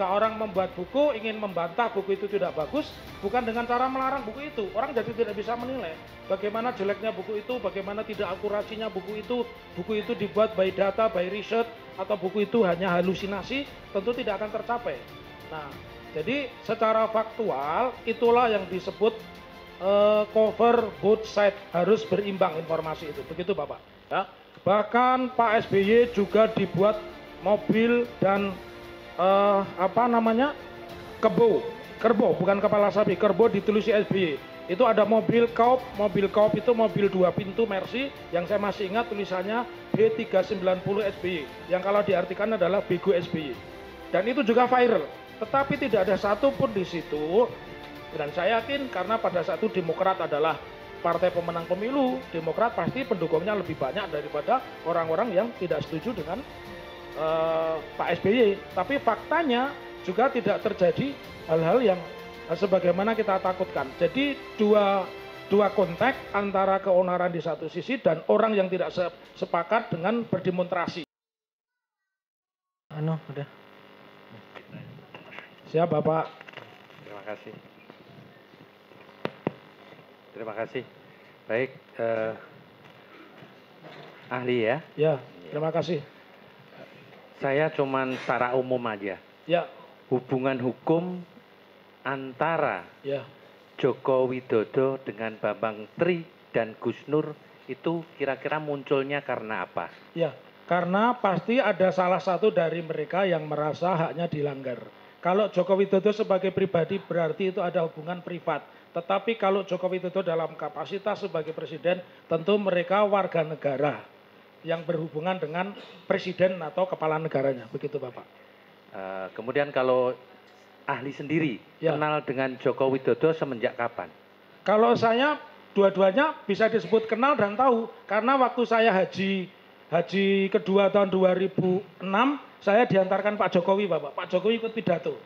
ketika orang membuat buku ingin membantah buku itu tidak bagus, bukan dengan cara melarang buku itu. Orang jadi tidak bisa menilai bagaimana jeleknya buku itu, bagaimana tidak akurasinya buku itu dibuat by data, by research, atau buku itu hanya halusinasi, tentu tidak akan tercapai. Nah, jadi secara faktual itulah yang disebut cover both side, harus berimbang informasi itu. Begitu Bapak. Ya. Bahkan Pak SBY juga dibuat mobil dan kerbau, bukan kepala sapi, kerbau ditulis SBY. Itu ada mobil Kaup itu mobil 2 pintu Mercy yang saya masih ingat tulisannya B390 SBY, yang kalau diartikan adalah Bego SBY. Dan itu juga viral, tetapi tidak ada satupun di situ, dan saya yakin karena pada saat itu Demokrat adalah partai pemenang pemilu, Demokrat pasti pendukungnya lebih banyak daripada orang-orang yang tidak setuju dengan Pak SBY. Tapi faktanya juga tidak terjadi hal-hal yang sebagaimana kita takutkan. Jadi dua konteks antara keonaran di satu sisi dan orang yang tidak sepakat dengan berdemonstrasi. Udah. Siap Bapak. Terima kasih. Terima kasih. Baik, ahli ya. Ya, terima kasih. Saya cuman secara umum aja. Ya. Hubungan hukum antara Joko Widodo dengan Bambang Tri dan Gus Nur itu kira-kira munculnya karena apa? Ya, karena pasti ada salah satu dari mereka yang merasa haknya dilanggar. Kalau Joko Widodo sebagai pribadi berarti itu ada hubungan privat. Tetapi kalau Joko Widodo dalam kapasitas sebagai presiden, tentu mereka warga negara yang berhubungan dengan presiden atau kepala negaranya. Begitu Bapak. Kemudian kalau ahli sendiri kenal dengan Joko Widodo semenjak kapan? Kalau saya dua-duanya bisa disebut kenal dan tahu. Karena waktu saya haji kedua tahun 2006, saya diantarkan Pak Jokowi Bapak. Pak Jokowi ikut pidato.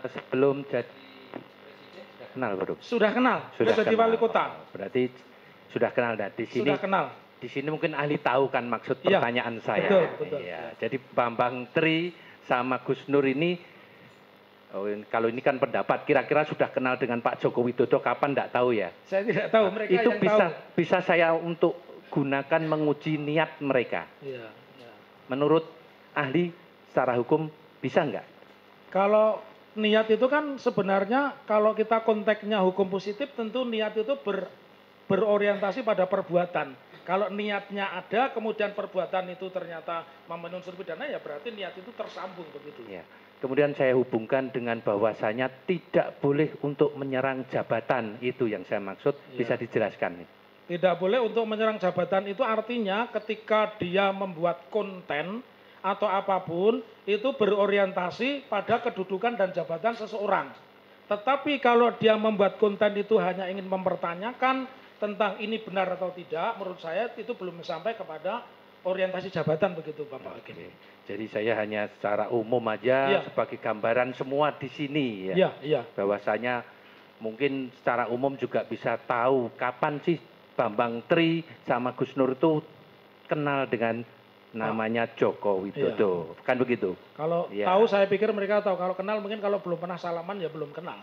Sebelum jadi presiden sudah kenal Bro? Sudah kenal, sudah jadi wali kota. Berarti sudah kenal. Dan di sini sudah kenal. Di sini mungkin ahli tahu kan maksud pertanyaan saya. Betul. Ya, jadi Bambang Tri sama Gus Nur ini, kalau ini kan pendapat, kira-kira sudah kenal dengan Pak Joko Widodo kapan tidak tahu ya? Saya tidak tahu, mereka itu yang tahu. Bisa saya untuk gunakan menguji niat mereka. Ya. Menurut ahli secara hukum bisa nggak? Kalau niat itu kan sebenarnya kalau kita konteksnya hukum positif tentu niat itu berorientasi pada perbuatan. Kalau niatnya ada, kemudian perbuatan itu ternyata memenuhi unsur pidana, ya berarti niat itu tersambung begitu. Ya. Kemudian saya hubungkan dengan bahwasanya tidak boleh untuk menyerang jabatan, itu yang saya maksud, bisa dijelaskan. Tidak boleh untuk menyerang jabatan itu artinya ketika dia membuat konten atau apapun, itu berorientasi pada kedudukan dan jabatan seseorang. Tetapi kalau dia membuat konten itu hanya ingin mempertanyakan tentang ini benar atau tidak, menurut saya itu belum sampai kepada orientasi jabatan begitu Bapak. Oke. Jadi saya hanya secara umum aja sebagai gambaran semua di sini ya. Bahwasanya mungkin secara umum juga bisa tahu kapan sih Bambang Tri sama Gus Nur itu kenal dengan namanya Joko Widodo. Kan begitu? Kalau tahu saya pikir mereka tahu, kalau kenal mungkin, kalau belum pernah salaman ya belum kenal.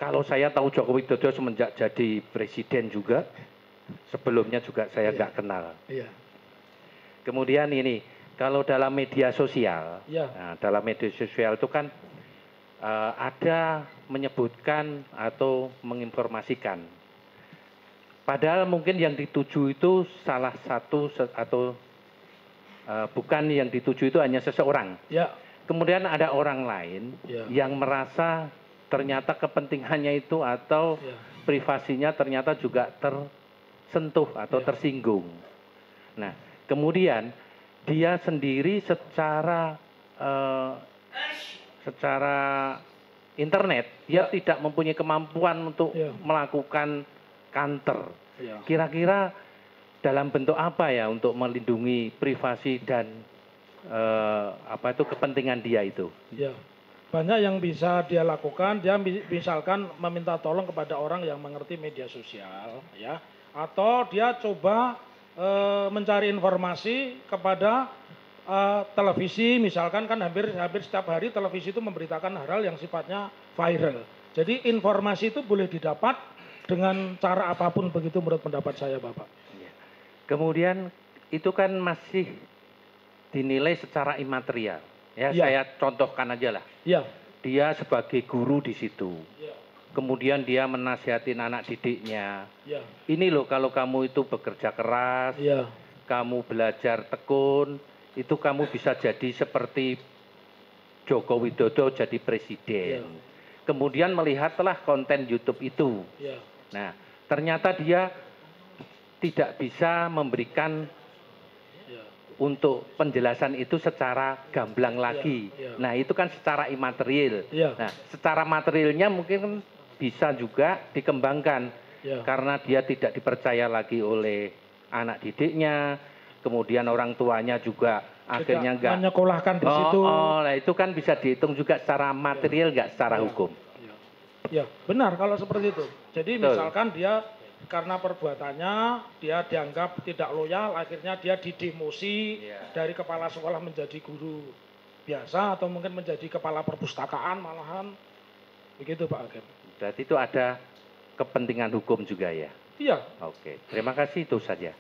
Kalau saya tahu Joko Widodo semenjak jadi presiden juga, sebelumnya juga saya nggak kenal. Kemudian ini, kalau dalam media sosial, nah, dalam media sosial itu kan ada menyebutkan atau menginformasikan. Padahal mungkin yang dituju itu salah satu atau bukan yang dituju itu hanya seseorang. Kemudian ada orang lain yang merasa ternyata kepentingannya itu atau privasinya ternyata juga tersentuh atau tersinggung. Nah, kemudian dia sendiri secara internet dia tidak mempunyai kemampuan untuk melakukan counter. Kira-kira dalam bentuk apa ya untuk melindungi privasi dan kepentingan dia itu? Banyak yang bisa dia lakukan. Dia misalkan meminta tolong kepada orang yang mengerti media sosial, atau dia coba mencari informasi kepada televisi misalkan kan hampir setiap hari televisi itu memberitakan hal-hal yang sifatnya viral. Jadi informasi itu boleh didapat dengan cara apapun begitu menurut pendapat saya Bapak. Kemudian itu kan masih dinilai secara imaterial. Ya, saya contohkan aja lah. Ya. Dia sebagai guru di situ. Ya. Kemudian dia menasihatin anak didiknya. Ya. Ini loh kalau kamu itu bekerja keras, ya. Kamu belajar tekun, itu kamu bisa jadi seperti Joko Widodo jadi presiden. Ya. Kemudian melihatlah konten YouTube itu. Ya. Nah, ternyata dia tidak bisa memberikan untuk penjelasan itu secara gamblang lagi. Nah, itu kan secara imaterial. Nah, secara materialnya mungkin bisa juga dikembangkan karena dia tidak dipercaya lagi oleh anak didiknya, kemudian orang tuanya juga akhirnya enggak menyekolahkan di situ. Nah itu kan bisa dihitung juga secara material enggak secara hukum. Ya, benar kalau seperti itu. Jadi misalkan dia karena perbuatannya dia dianggap tidak loyal, akhirnya dia didemosi dari kepala sekolah menjadi guru biasa atau mungkin menjadi kepala perpustakaan malahan. Begitu Pak Hakim. Berarti itu ada kepentingan hukum juga ya? Iya. Oke, terima kasih itu saja.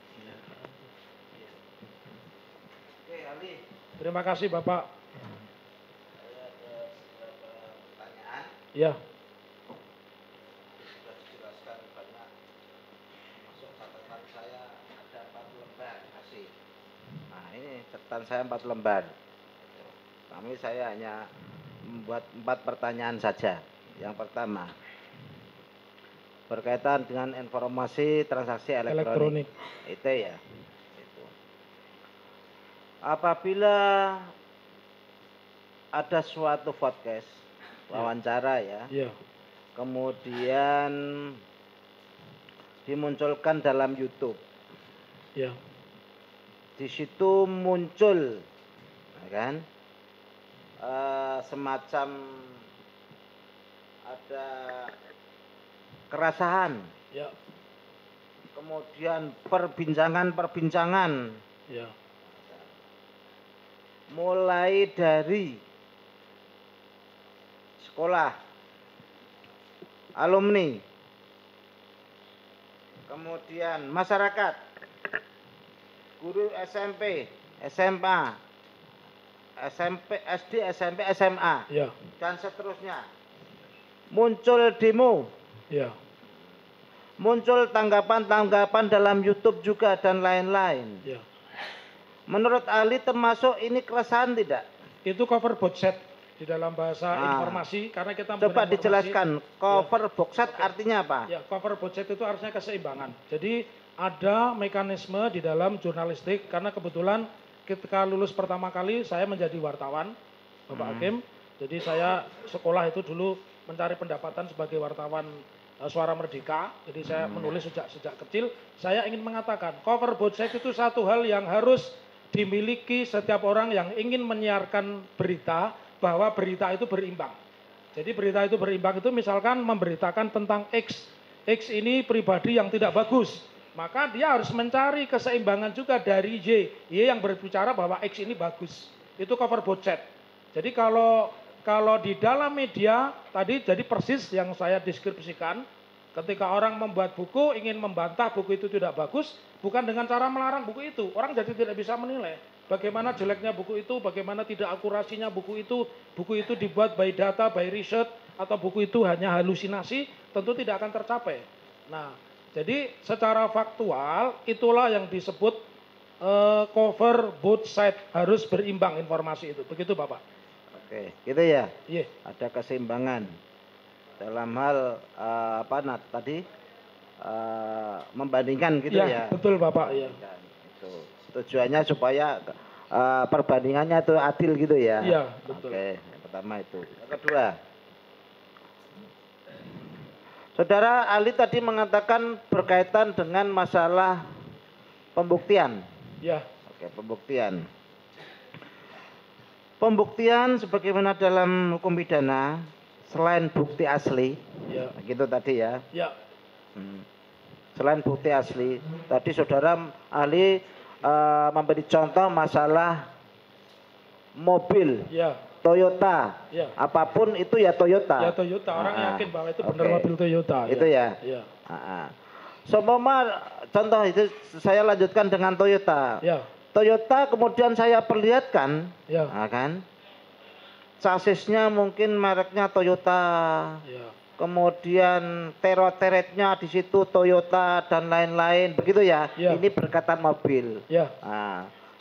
Terima kasih Bapak. Saya ada beberapa pertanyaan. Ya. Sudah dijelaskan banyak. Masuk catatan saya ada 4 lembar masih. Nah ini catatan saya 4 lembar. Kami saya hanya membuat 4 pertanyaan saja. Yang pertama, berkaitan dengan informasi transaksi elektronik. Itu ya. Apabila ada suatu podcast, wawancara ya, kemudian dimunculkan dalam YouTube, di situ muncul, kan, semacam ada kerasahan, kemudian perbincangan, mulai dari sekolah, alumni, kemudian masyarakat, guru SMP, SMA, SD, SMP, SMA, dan seterusnya. Muncul demo, muncul tanggapan-tanggapan dalam YouTube juga dan lain-lain. Menurut ahli termasuk ini keresahan tidak? Itu cover box set di dalam bahasa informasi karena kita coba dijelaskan cover box set artinya apa? Ya, cover box set itu artinya keseimbangan. Jadi ada mekanisme di dalam jurnalistik karena kebetulan ketika lulus pertama kali saya menjadi wartawan, Bapak Hakim. Jadi saya sekolah itu dulu mencari pendapatan sebagai wartawan Suara Merdeka. Jadi saya menulis sejak kecil. Saya ingin mengatakan cover box set itu satu hal yang harus dimiliki setiap orang yang ingin menyiarkan berita bahwa berita itu berimbang. Jadi berita itu berimbang itu misalkan memberitakan tentang X ini pribadi yang tidak bagus. Maka dia harus mencari keseimbangan juga dari Y yang berbicara bahwa X ini bagus. Itu cover box set. Jadi kalau di dalam media tadi jadi persis yang saya deskripsikan. Ketika orang membuat buku, ingin membantah buku itu tidak bagus, bukan dengan cara melarang buku itu. Orang jadi tidak bisa menilai bagaimana jeleknya buku itu, bagaimana tidak akurasinya buku itu dibuat by data, by research, atau buku itu hanya halusinasi, tentu tidak akan tercapai. Nah, jadi secara faktual, itulah yang disebut cover both side, harus berimbang informasi itu. Begitu Bapak. Oke, gitu ya? Iya. Ada keseimbangan. Dalam hal membandingkan gitu ya. Betul Bapak ya. Itu tujuannya supaya perbandingannya itu adil gitu ya. Iya betul. Oke, yang pertama itu. Yang kedua, Saudara ahli tadi mengatakan berkaitan dengan masalah pembuktian. Ya. Oke, pembuktian. Pembuktian sebagaimana dalam hukum pidana. Selain bukti asli, gitu tadi ya. Selain bukti asli, tadi saudara ahli memberi contoh masalah mobil, Ya. Toyota, Ya. apapun itu ya Toyota. Ya Toyota, orang yakin bahwa itu benar mobil Toyota. Itu ya. Ya. Seumpama contoh itu saya lanjutkan dengan Toyota. Ya. Toyota kemudian saya perlihatkan, Ya. kan? Sasisnya mungkin mereknya Toyota. Ya. Kemudian teretnya di situ Toyota dan lain-lain, begitu ya. Ya. Ini berkaitan mobil. Ya.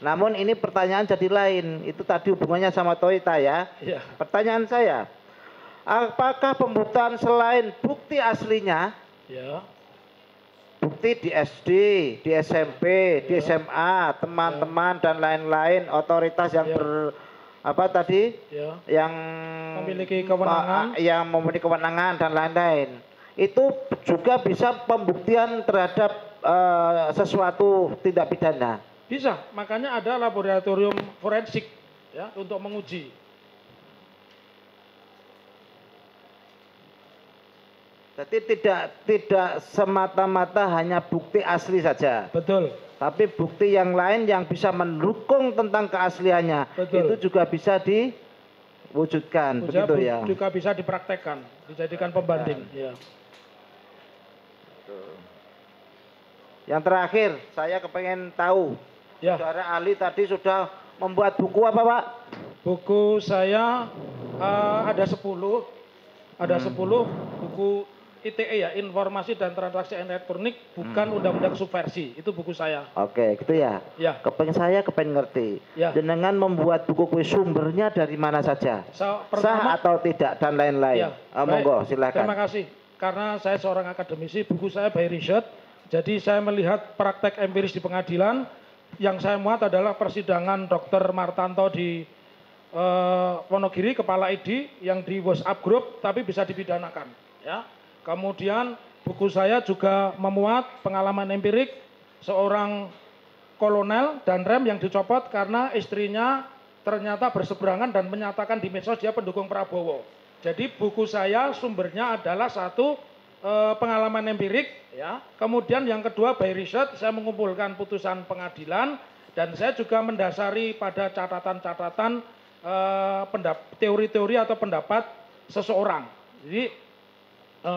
Namun ini pertanyaan jadi lain. Itu tadi hubungannya sama Toyota ya. Ya. Pertanyaan saya, apakah pembuatan selain bukti aslinya, Ya. bukti di SD, di SMP, di SMA, teman-teman dan lain-lain, otoritas yang yang memiliki kewenangan, yang memiliki kewenangan dan lain-lain, itu juga bisa pembuktian terhadap sesuatu tindak pidana. Bisa, makanya ada laboratorium forensik ya untuk menguji. Jadi tidak semata-mata hanya bukti asli saja. Betul. Tapi bukti yang lain yang bisa mendukung tentang keasliannya. Betul. Itu juga bisa diwujudkan, begitu ya. Juga bisa dipraktekkan, dijadikan pembanding. Ya. Yang terakhir, saya kepengen tahu. Ya. Saudara Ali tadi sudah membuat buku apa, Pak? Buku saya ada 10. Ada 10 buku ITE ya, Informasi dan Transaksi Elektronik, bukan Undang-Undang Subversi. Itu buku saya. Oke, gitu ya. Ya. Saya kepengen ngerti. Ya. Dengan membuat buku kuis sumbernya dari mana saja? Sah atau tidak dan lain-lain. Ya. Monggo, silakan. Terima kasih. Karena saya seorang akademisi, buku saya by research. Jadi saya melihat praktek empiris di pengadilan. Yang saya muat adalah persidangan Dr. Martanto di Wonogiri, kepala ID yang di WhatsApp group tapi bisa dipidanakan. Ya. Kemudian buku saya juga memuat pengalaman empirik seorang kolonel dan rem yang dicopot karena istrinya ternyata berseberangan dan menyatakan di medsos dia pendukung Prabowo. Jadi buku saya sumbernya adalah satu pengalaman empirik, ya. Kemudian yang kedua by research, saya mengumpulkan putusan pengadilan dan saya juga mendasari pada catatan-catatan teori-teori atau pendapat seseorang. Jadi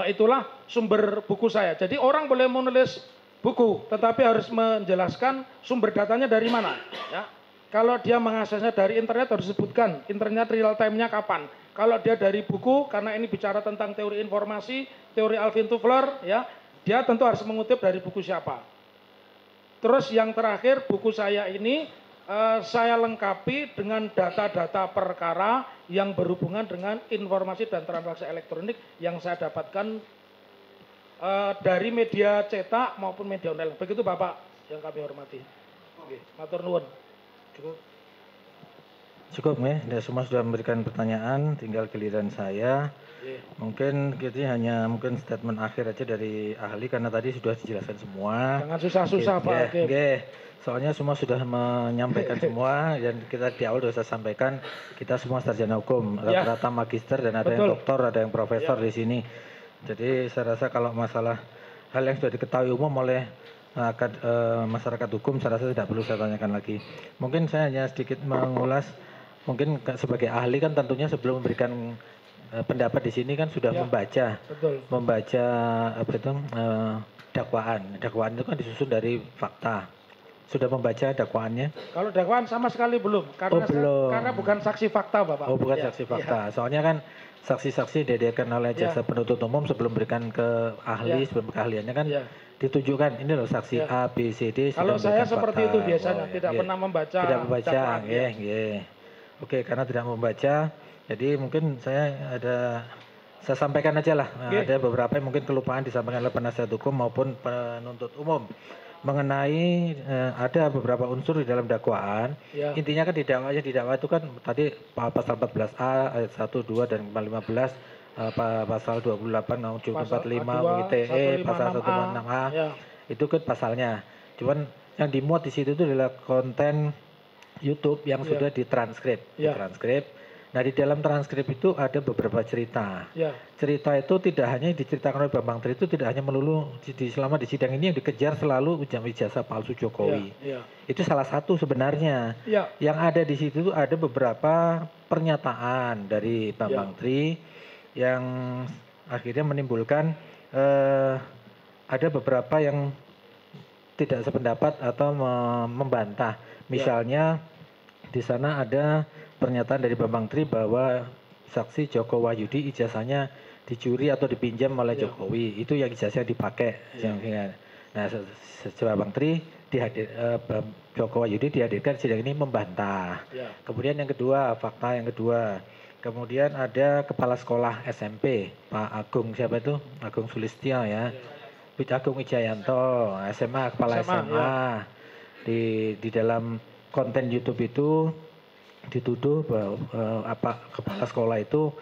itulah sumber buku saya. Jadi orang boleh menulis buku, tetapi harus menjelaskan sumber datanya dari mana. Ya. Kalau dia mengaksesnya dari internet harus disebutkan internet real time-nya kapan. Kalau dia dari buku, karena ini bicara tentang teori informasi, teori Alvin Toffler, ya, dia tentu harus mengutip dari buku siapa. Terus yang terakhir, buku saya ini saya lengkapi dengan data-data perkara yang berhubungan dengan informasi dan transaksi elektronik yang saya dapatkan dari media cetak maupun media online. Begitu Bapak yang kami hormati. Oke, matur nuwun. Cukup ya, semua sudah memberikan pertanyaan, tinggal giliran saya. Mungkin kita hanya statement akhir aja dari ahli karena tadi sudah dijelaskan semua. Jangan susah-susah Pak. Soalnya semua sudah menyampaikan semua dan kita di awal sudah sampaikan kita semua sarjana hukum, rata-rata magister dan ada yang doktor, ada yang profesor di sini. Jadi saya rasa kalau masalah hal yang sudah diketahui umum oleh masyarakat hukum saya rasa tidak perlu saya tanyakan lagi. Mungkin saya hanya sedikit mengulas, mungkin sebagai ahli kan tentunya sebelum memberikan pendapat di sini kan sudah membaca dakwaan. Dakwaan itu kan disusun dari fakta. Sudah membaca dakwaannya? Kalau dakwaan sama sekali belum, karena belum. Karena bukan saksi fakta, Bapak. Oh, bukan saksi fakta. Soalnya kan saksi-saksi dihadirkan oleh jaksa penuntut umum sebelum berikan ke ahli, sebelum keahliannya kan ditujukan ini loh saksi A, B, C, D. Kalau saya seperti fakta. itu biasanya, tidak pernah membaca. Tidak membaca, Oke, karena tidak membaca, jadi mungkin saya sampaikan aja lah. Ada beberapa yang mungkin kelupaan disampaikan oleh penasihat hukum maupun penuntut umum. Mengenai ada beberapa unsur di dalam dakwaan. Intinya kan di dakwaan itu kan tadi pasal 14A ayat 1, 2 dan 15, pasal 28, 45 ITE, pasal 156A. Itu kan pasalnya. Cuman yang dimuat di situ itu adalah konten YouTube yang sudah ditranskrip. Nah, di dalam transkrip itu ada beberapa cerita. Ya. Cerita itu tidak hanya diceritakan oleh Bambang Tri, itu tidak hanya melulu selama di sidang ini yang dikejar selalu ijazah palsu Jokowi. Ya. Itu salah satu sebenarnya. Ya. Yang ada di situ itu ada beberapa pernyataan dari Bambang Tri yang akhirnya menimbulkan ada beberapa yang tidak sependapat atau membantah. Misalnya di sana ada pernyataan dari Bambang Tri bahwa saksi Joko Wahyudi ijazahnya dicuri atau dipinjam oleh Jokowi. Itu yang ijazah dipakai. Nah, Bambang Tri Joko Wahyudi dihadirkan sidang ini membantah. Kemudian yang kedua, fakta yang kedua. Kemudian ada kepala sekolah SMP, Pak Agung, siapa itu? Agung Sulistyo ya. Agung Wijayanto, SMA, kepala SMA. Di dalam konten YouTube itu dituduh bahwa kepala sekolah itu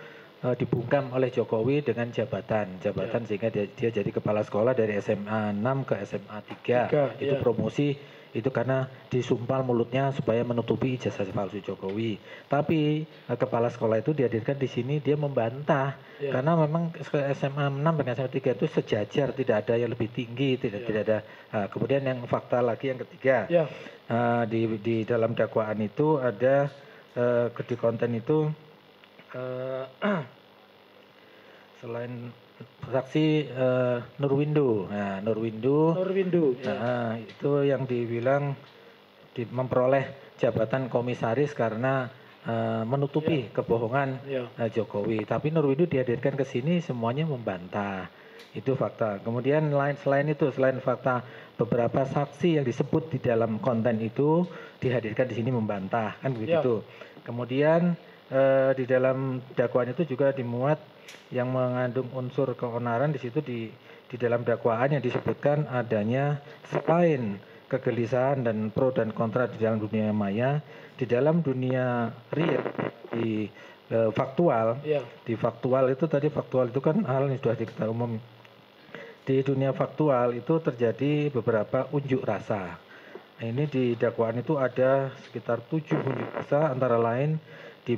dibungkam oleh Jokowi dengan jabatan sehingga dia jadi kepala sekolah dari SMA 6 ke SMA 3. Itu promosi itu karena disumpal mulutnya supaya menutupi ijazah palsu Jokowi. Tapi kepala sekolah itu dihadirkan di sini dia membantah karena memang SMA 6 dan SMA 3 itu sejajar, tidak ada yang lebih tinggi, tidak ada. Kemudian yang fakta lagi yang ketiga. Di dalam dakwaan itu ada di konten itu selain saksi Nurwindo. Nah, Nurwindo. Nah, itu yang dibilang memperoleh jabatan komisaris karena menutupi kebohongan Jokowi. Tapi Nurwindo dihadirkan ke sini semuanya membantah. Itu fakta. Kemudian selain fakta, beberapa saksi yang disebut di dalam konten itu dihadirkan di sini membantah, kan begitu. Kemudian di dalam dakwaan itu juga dimuat yang mengandung unsur keonaran. Di situ di dalam dakwaan yang disebutkan adanya selain kegelisahan dan pro dan kontra di dalam dunia maya, di dalam dunia real, di faktual. Di faktual itu tadi, faktual itu kan hal yang sudah diketahui umum. Di dunia faktual itu terjadi beberapa unjuk rasa. Nah, ini di dakwaan itu ada sekitar 7 unjuk rasa, antara lain di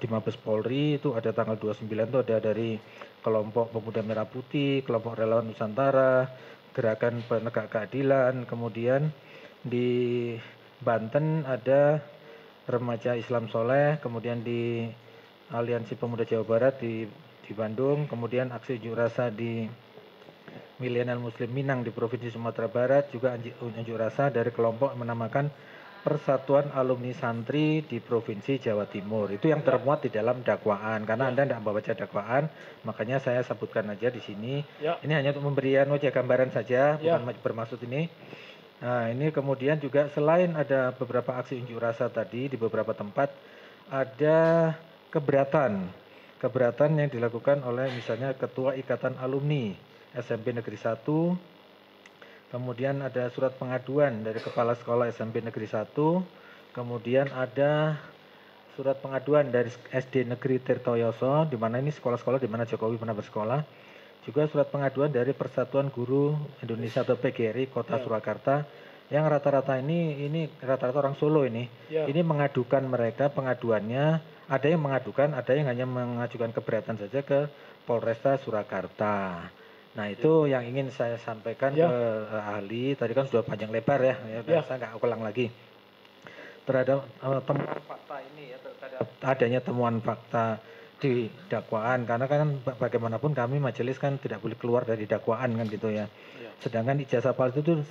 Mabes Polri itu ada tanggal 29 itu ada dari kelompok Pemuda Merah Putih, kelompok Relawan Nusantara, Gerakan Penegak Keadilan, kemudian di Banten ada Remaja Islam Soleh, kemudian di Aliansi Pemuda Jawa Barat di Bandung, kemudian aksi unjuk rasa di Milenial Muslim Minang di Provinsi Sumatera Barat, juga unjuk rasa dari kelompok menamakan Persatuan Alumni Santri di Provinsi Jawa Timur. Itu yang termuat di dalam dakwaan. Karena Anda tidak membaca dakwaan, makanya saya sebutkan aja di sini. Ini hanya untuk memberikan gambaran saja, bukan bermaksud ini. Nah, ini kemudian juga selain ada beberapa aksi unjuk rasa tadi di beberapa tempat, ada keberatan yang dilakukan oleh misalnya Ketua Ikatan Alumni SMP Negeri 1, kemudian ada surat pengaduan dari Kepala Sekolah SMP Negeri 1, kemudian ada surat pengaduan dari SD Negeri Tirtoyoso, di mana ini sekolah-sekolah di mana Jokowi pernah bersekolah, juga surat pengaduan dari Persatuan Guru Indonesia atau PGRI Kota Surakarta, yang rata-rata ini rata-rata orang Solo ini mengadukan mereka, pengaduannya ada yang mengadukan, ada yang hanya mengajukan keberatan saja ke Polresta Surakarta. Nah, itu yang ingin saya sampaikan ke ahli. Tadi kan sudah panjang lebar saya nggak ulang lagi. Terhadap temuan fakta ini terhadap adanya temuan fakta di dakwaan, karena kan bagaimanapun kami majelis kan tidak boleh keluar dari dakwaan kan gitu ya. Sedangkan ijazah palsu itu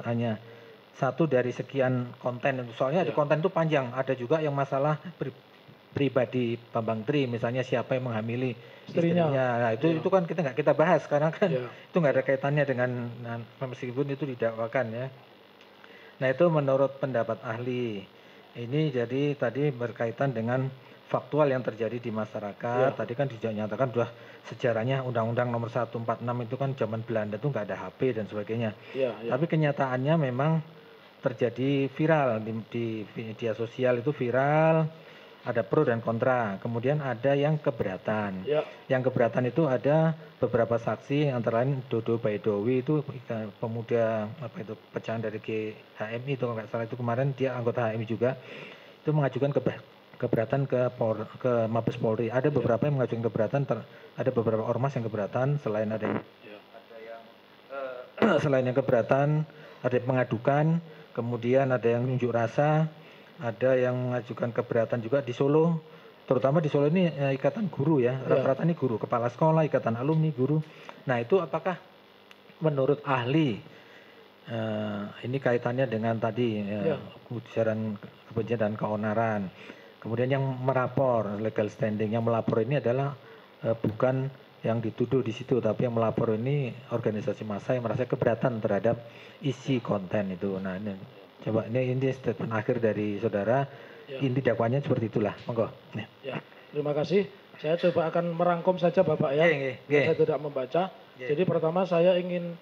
hanya satu dari sekian konten. Soalnya di konten itu panjang, ada juga yang masalah pribadi Bambang Tri, misalnya siapa yang menghamili istrinya. Nah, itu kan kita bahas karena kan itu nggak ada kaitannya dengan meskipun itu didakwakan ya. Nah, itu menurut pendapat ahli. Ini jadi tadi berkaitan dengan faktual yang terjadi di masyarakat. Tadi kan dinyatakan sudah sejarahnya Undang-Undang Nomor 146 itu kan zaman Belanda itu nggak ada HP dan sebagainya. Tapi kenyataannya memang terjadi viral di media sosial, itu viral. Ada pro dan kontra, kemudian ada yang keberatan. Yang keberatan itu ada beberapa saksi, antara lain Dodo Baidowi, itu pemuda pecahan dari GHMI itu kalau nggak salah, itu kemarin dia anggota HMI juga, itu mengajukan keberatan ke Mabes Polri. Ada beberapa yang mengajukan keberatan, ada beberapa ormas yang keberatan, selain ada yang selain yang keberatan, ada yang mengadukan, kemudian ada yang unjuk rasa, ada yang mengajukan keberatan juga di Solo, terutama di Solo ini ikatan guru ya, rata-rata ini guru, kepala sekolah, ikatan alumni, guru. Nah itu apakah menurut ahli, ini kaitannya dengan tadi ujaran kebencian dan keonaran. Kemudian yang melapor, legal standing, yang melapor ini adalah bukan yang dituduh di situ, tapi yang melapor ini organisasi massa yang merasa keberatan terhadap isi konten itu. Nah ini coba ini statement akhir dari saudara, inti dakwaannya seperti itulah, monggo. Ya, terima kasih. Saya coba akan merangkum saja Bapak ya, saya tidak membaca. Jadi pertama saya ingin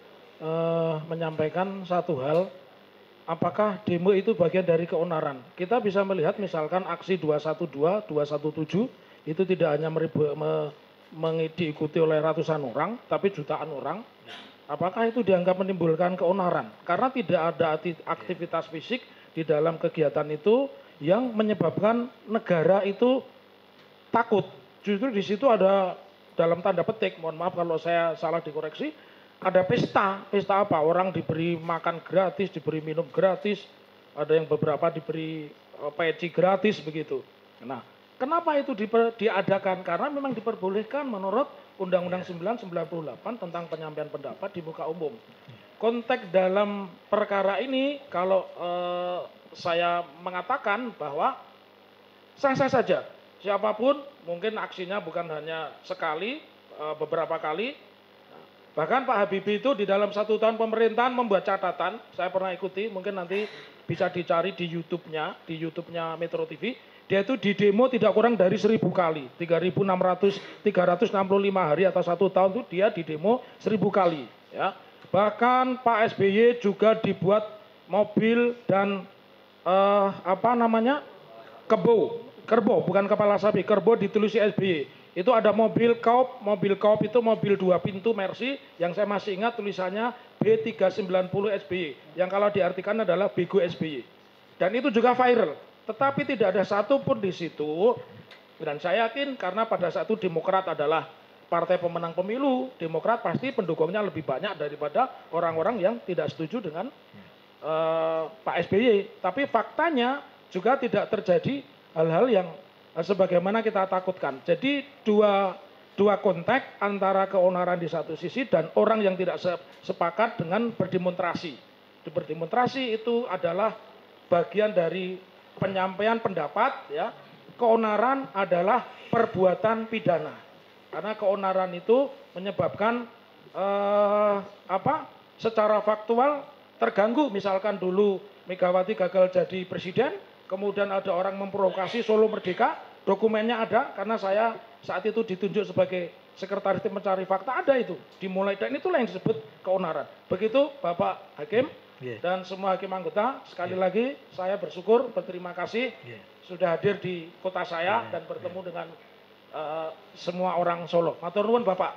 menyampaikan satu hal, apakah demo itu bagian dari keonaran? Kita bisa melihat misalkan aksi 212, 217 itu tidak hanya diikuti oleh ratusan orang, tapi jutaan orang. Apakah itu dianggap menimbulkan keonaran? Karena tidak ada aktivitas fisik di dalam kegiatan itu yang menyebabkan negara itu takut. Justru di situ ada dalam tanda petik, mohon maaf kalau saya salah dikoreksi, ada pesta. Pesta apa? Orang diberi makan gratis, diberi minum gratis, ada yang beberapa diberi peci gratis begitu. Nah, kenapa itu diadakan? Karena memang diperbolehkan menurut Undang-Undang 998 tentang penyampaian pendapat di muka umum. Konteks dalam perkara ini kalau saya mengatakan bahwa sah-sah saja. Siapapun mungkin aksinya bukan hanya sekali, beberapa kali. Bahkan Pak Habibie itu di dalam 1 tahun pemerintahan membuat catatan, saya pernah ikuti, mungkin nanti bisa dicari di YouTube-nya Metro TV. Dia itu di demo tidak kurang dari 1000 kali, 365 hari atau 1 tahun itu dia di demo 1000 kali. Ya. Bahkan Pak SBY juga dibuat mobil dan kerbau, bukan kepala sapi, kerbau ditulis SBY. Itu ada mobil Kaup itu mobil 2 pintu Mercy yang saya masih ingat tulisannya B390 SBY, yang kalau diartikan adalah Bego SBY. Dan itu juga viral. Tetapi tidak ada satupun di situ, dan saya yakin karena pada saat itu Demokrat adalah partai pemenang pemilu, Demokrat pasti pendukungnya lebih banyak daripada orang-orang yang tidak setuju dengan Pak SBY. Tapi faktanya juga tidak terjadi hal-hal yang sebagaimana kita takutkan. Jadi dua konteks antara keonaran di satu sisi dan orang yang tidak sepakat dengan berdemonstrasi. Berdemonstrasi itu adalah bagian dari penyampaian pendapat, ya. Keonaran adalah perbuatan pidana. Karena keonaran itu menyebabkan secara faktual terganggu. Misalkan dulu Megawati gagal jadi presiden, kemudian ada orang memprovokasi Solo Merdeka, dokumennya ada karena saya saat itu ditunjuk sebagai sekretaris tim mencari fakta, ada itu dimulai, dan itulah yang disebut keonaran. Begitu Bapak Hakim. Dan semua hakim anggota, sekali lagi saya berterima kasih sudah hadir di kota saya dan bertemu dengan semua orang Solo. Matur nuwun Bapak.